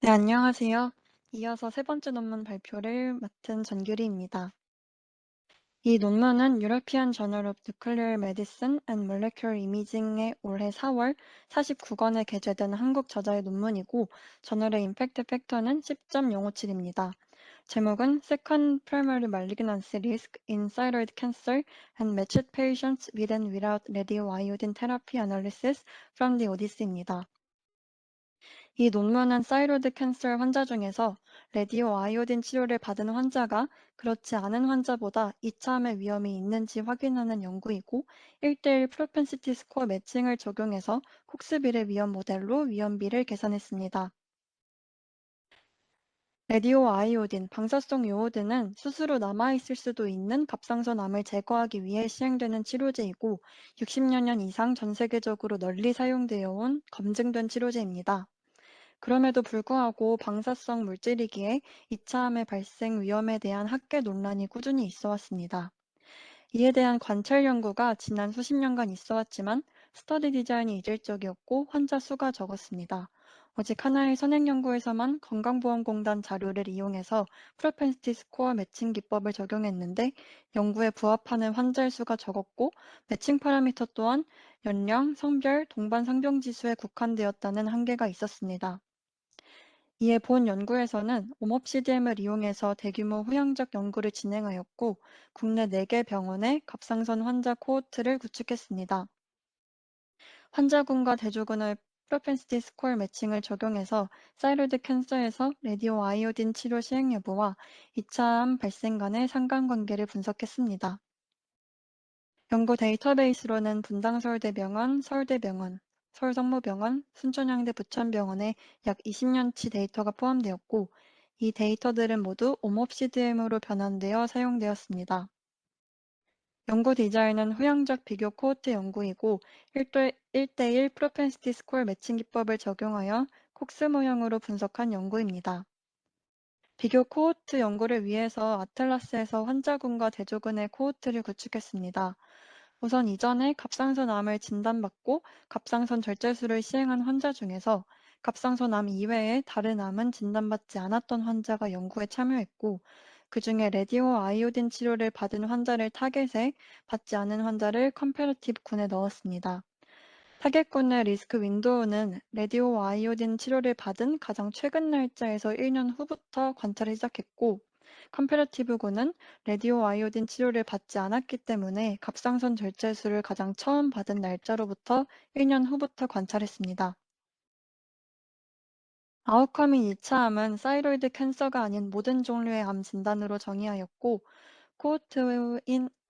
네, 안녕하세요. 이어서 세 번째 논문 발표를 맡은 전규리입니다. 이 논문은 European Journal of Nuclear Medicine and Molecular Imaging의 올해 4월 49권에 게재된 한국 저자의 논문이고, 저널의 임팩트 팩터는 10.057입니다. 제목은 Second Primary Malignancy Risk in Thyroid Cancer and Matched Patients with and Without Radioiodine Therapy Analysis from the Odyssey입니다. 이 논문은 사이로드 캔서 환자 중에서 레디오 아이오딘 치료를 받은 환자가 그렇지 않은 환자보다 2차 암의 위험이 있는지 확인하는 연구이고 1대1 프로펜시티 스코어 매칭을 적용해서 콕스빌의 위험 모델로 위험비를 계산했습니다. 레디오 아이오딘, 방사성 요오드는 스스로 남아있을 수도 있는 갑상선 암을 제거하기 위해 시행되는 치료제이고 60여 년 이상 전 세계적으로 널리 사용되어 온 검증된 치료제입니다. 그럼에도 불구하고 방사성 물질이기에 이차함의 발생 위험에 대한 학계 논란이 꾸준히 있어 왔습니다. 이에 대한 관찰 연구가 지난 수십 년간 있어 왔지만 스터디 디자인이 이질적이었고 환자 수가 적었습니다. 오직 하나의 선행 연구에서만 건강보험공단 자료를 이용해서 프로펜시티 스코어 매칭 기법을 적용했는데 연구에 부합하는 환자의 수가 적었고 매칭 파라미터 또한 연령, 성별, 동반 상병 지수에 국한되었다는 한계가 있었습니다. 이에 본 연구에서는 옴옵시디엠을 이용해서 대규모 후양적 연구를 진행하였고 국내 4개 병원의 갑상선 환자 코호트를 구축했습니다. 환자군과 대조군의 프로펜시티 스코어 매칭을 적용해서 사이로드 캔서에서 레디오 아이오딘 치료 시행 여부와 2차 암 발생 간의 상관관계를 분석했습니다. 연구 데이터베이스로는 분당서울대병원, 서울대병원, 서울성모병원, 순천향대 부천병원의 약 20년치 데이터가 포함되었고, 이 데이터들은 모두 옴옵시드엠으로 변환되어 사용되었습니다. 연구 디자인은 후향적 비교 코호트 연구이고 1대1 프로펜시티 스코어 매칭 기법을 적용하여 콕스 모형으로 분석한 연구입니다. 비교 코호트 연구를 위해서 아틀라스에서 환자군과 대조군의 코호트를 구축했습니다. 우선 이전에 갑상선암을 진단받고 갑상선 절제술을 시행한 환자 중에서 갑상선암 이외에 다른 암은 진단받지 않았던 환자가 연구에 참여했고, 그중에 레디오 아이오딘 치료를 받은 환자를 타겟에 받지 않은 환자를 컴패러티브 군에 넣었습니다. 타겟군의 리스크 윈도우는 레디오 아이오딘 치료를 받은 가장 최근 날짜에서 1년 후부터 관찰을 시작했고, 컴패러티브군은 레디오 아이오딘 치료를 받지 않았기 때문에 갑상선 절제술을 가장 처음 받은 날짜로부터 1년 후부터 관찰했습니다. 아웃컴인 2차 암은 사이로이드 캔서가 아닌 모든 종류의 암 진단으로 정의하였고,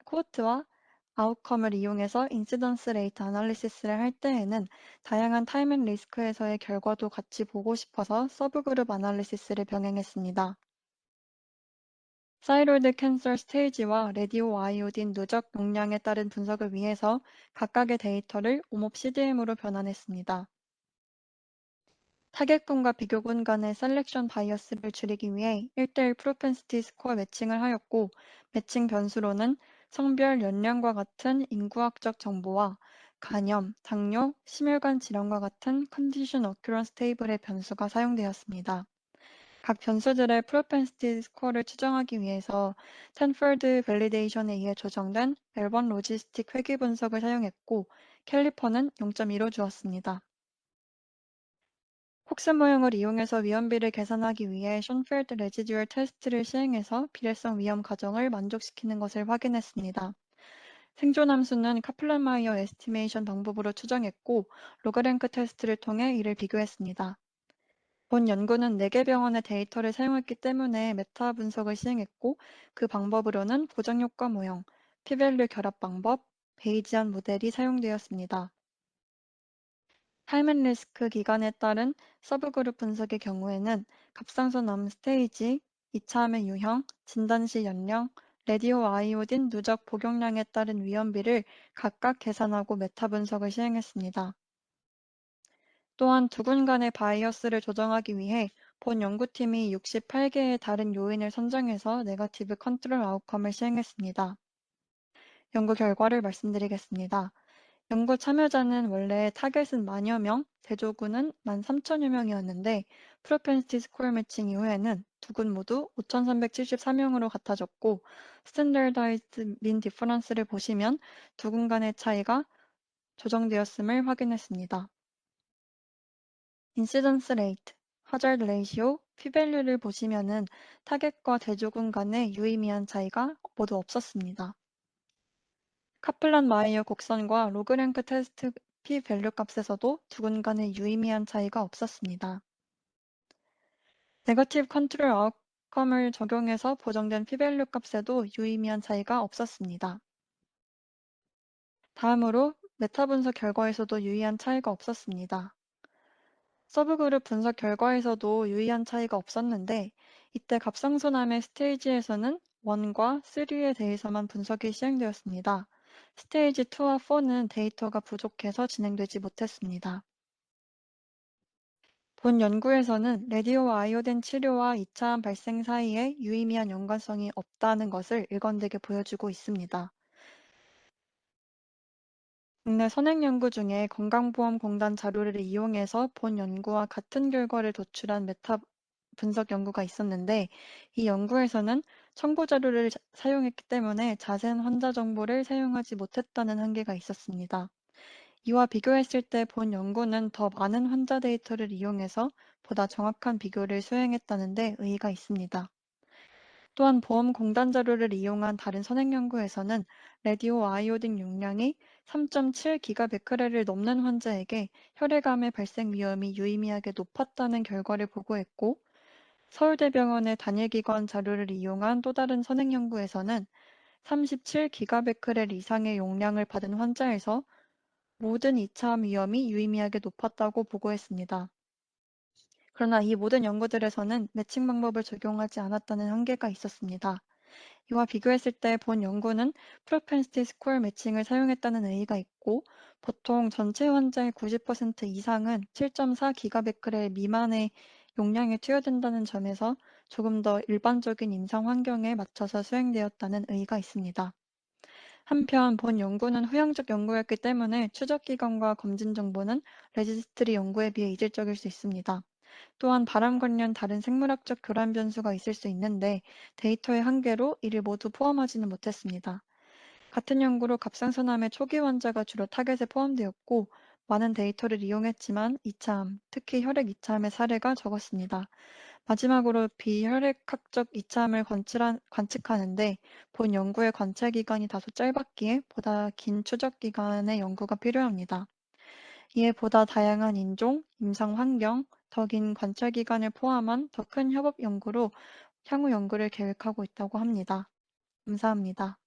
코호트와 아웃컴을 이용해서 인시던스 레이트 아날리시스를 할 때에는 다양한 타임 앤 리스크에서의 결과도 같이 보고 싶어서 서브그룹 아날리시스를 병행했습니다. 사이로이드 캔서 스테이지와 레디오 아이오딘 누적 용량에 따른 분석을 위해서 각각의 데이터를 옴옵시디엠으로 변환했습니다. 타겟군과 비교군 간의 셀렉션 바이어스를 줄이기 위해 1대1 프로펜시티 스코어 매칭을 하였고, 매칭 변수로는 성별, 연령과 같은 인구학적 정보와 간염, 당뇨, 심혈관 질환과 같은 컨디션 어큐런스 테이블의 변수가 사용되었습니다. 각 변수들의 프로펜시티 스코어를 추정하기 위해서 텐퍼드 밸리데이션에 의해 조정된 앨번 로지스틱 회귀 분석을 사용했고, 캘리퍼는 0.2로 주었습니다. 콕스 모형을 이용해서 위험비를 계산하기 위해 션펠드 레지듀얼 테스트를 시행해서 비례성 위험 가정을 만족시키는 것을 확인했습니다. 생존 함수는 카플란마이어 에스티메이션 방법으로 추정했고 로그랭크 테스트를 통해 이를 비교했습니다. 본 연구는 4개 병원의 데이터를 사용했기 때문에 메타 분석을 시행했고 그 방법으로는 고정효과 모형, 피밸류 결합 방법, 베이지안 모델이 사용되었습니다. 타임 앤 리스크 기간에 따른 서브그룹 분석의 경우에는 갑상선 암 스테이지, 2차 암의 유형, 진단 시 연령, 레디오 아이오딘 누적 복용량에 따른 위험비를 각각 계산하고 메타 분석을 시행했습니다. 또한 두 군 간의 바이어스를 조정하기 위해 본 연구팀이 68개의 다른 요인을 선정해서 네거티브 컨트롤 아웃컴을 시행했습니다. 연구 결과를 말씀드리겠습니다. 연구 참여자는 원래 타겟은 만여 명, 대조군은 13,000여 명이었는데 프로펜시티 스코어 매칭 이후에는 두 군 모두 5,374명으로 같아졌고 스탠다드라이즈드 민 디퍼런스를 보시면 두 군 간의 차이가 조정되었음을 확인했습니다. 인시던스 레이트, 하자드 레이시오, 피밸류를 보시면은 타겟과 대조군 간의 유의미한 차이가 모두 없었습니다. 카플란 마이어 곡선과 로그랭크 테스트 p-밸류 값에서도 두 군 간의 유의미한 차이가 없었습니다. 네거티브 컨트롤 아웃컴을 적용해서 보정된 p-밸류 값에도 유의미한 차이가 없었습니다. 다음으로 메타 분석 결과에서도 유의한 차이가 없었습니다. 서브그룹 분석 결과에서도 유의한 차이가 없었는데 이때 갑상선암의 스테이지에서는 1과 3에 대해서만 분석이 시행되었습니다. 스테이지 2와 4는 데이터가 부족해서 진행되지 못했습니다. 본 연구에서는 레디오와 아이오딘 치료와 2차 발생 사이에 유의미한 연관성이 없다는 것을 일관되게 보여주고 있습니다. 국내 선행 연구 중에 건강보험공단 자료를 이용해서 본 연구와 같은 결과를 도출한 메타 분석 연구가 있었는데 이 연구에서는 첨부 자료를 사용했기 때문에 자세한 환자 정보를 사용하지 못했다는 한계가 있었습니다. 이와 비교했을 때 본 연구는 더 많은 환자 데이터를 이용해서 보다 정확한 비교를 수행했다는 데 의의가 있습니다. 또한 보험공단 자료를 이용한 다른 선행 연구에서는 레디오 아이오딘 용량이 3.7기가베크렐을 넘는 환자에게 혈액암의 발생 위험이 유의미하게 높았다는 결과를 보고했고 서울대병원의 단일기관 자료를 이용한 또 다른 선행 연구에서는 37기가베크렐 이상의 용량을 받은 환자에서 모든 이차암 위험이 유의미하게 높았다고 보고했습니다. 그러나 이 모든 연구들에서는 매칭 방법을 적용하지 않았다는 한계가 있었습니다. 이와 비교했을 때 본 연구는 프로펜시티 스코어 매칭을 사용했다는 의의가 있고 보통 전체 환자의 90% 이상은 7.4기가베크렐 미만의 용량에 투여된다는 점에서 조금 더 일반적인 임상 환경에 맞춰서 수행되었다는 의의가 있습니다. 한편 본 연구는 후향적 연구였기 때문에 추적 기간과 검진 정보는 레지스트리 연구에 비해 이질적일 수 있습니다. 또한 바람 관련 다른 생물학적 교란 변수가 있을 수 있는데 데이터의 한계로 이를 모두 포함하지는 못했습니다. 같은 연구로 갑상선암의 초기 환자가 주로 타겟에 포함되었고 많은 데이터를 이용했지만 이차암, 특히 혈액 이차암의 사례가 적었습니다. 마지막으로 비혈액학적 이차함을 관측하는데 본 연구의 관찰 기간이 다소 짧았기에 보다 긴 추적 기간의 연구가 필요합니다. 이에 보다 다양한 인종, 임상 환경, 더 긴 관찰 기간을 포함한 더 큰 협업 연구로 향후 연구를 계획하고 있다고 합니다. 감사합니다.